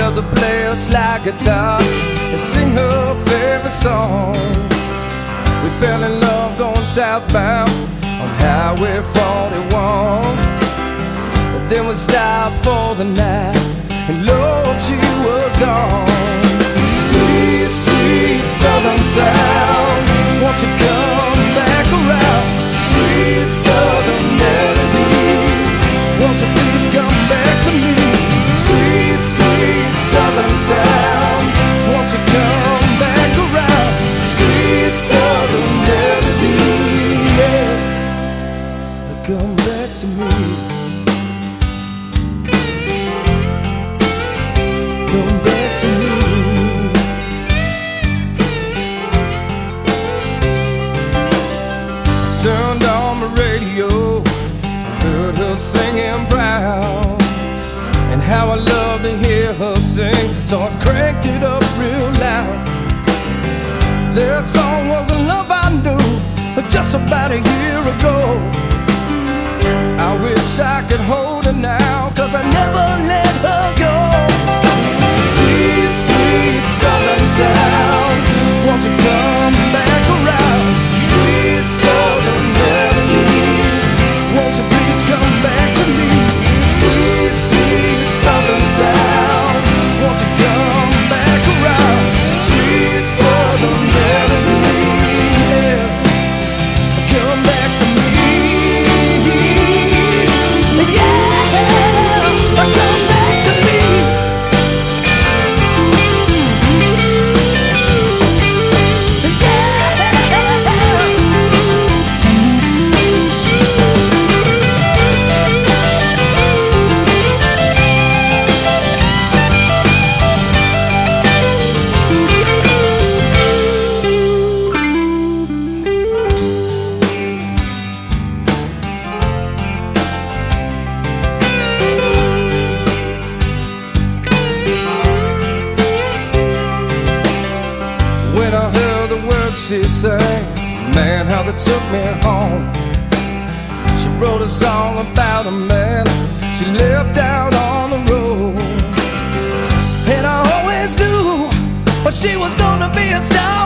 loved to play a slide guitar and sing her favorite songs. We fell in love going southbound on Highway 41. But then we stopped for the night, and Lord, she was gone. Sweet, sweet southern sound, won't you come back around? Sweet southern melody, won't you please come back to me? Sweet, sweet southern sound, won't you come back around? Sweet southern melody, yeah, come back to me. Come back to me. Turned on the radio, heard her singing proud, and how I love to hear her sing, so I cranked it up real loud. That song was a love I knew just about a year ago. I wish I could hold her now, 'cause I never let her go. Sweet, sweet southern sound, won't you come back around? Sweet southern melody, won't you please come back to me? Sweet, sweet southern sound, won't you come back around? Sweet southern melody, yeah, come back to me. Yeah, come back to me. When I heard the words she sang, man, how they took me home. She wrote a song about a man she left out on the road. And I always knew, but she was gonna be a star.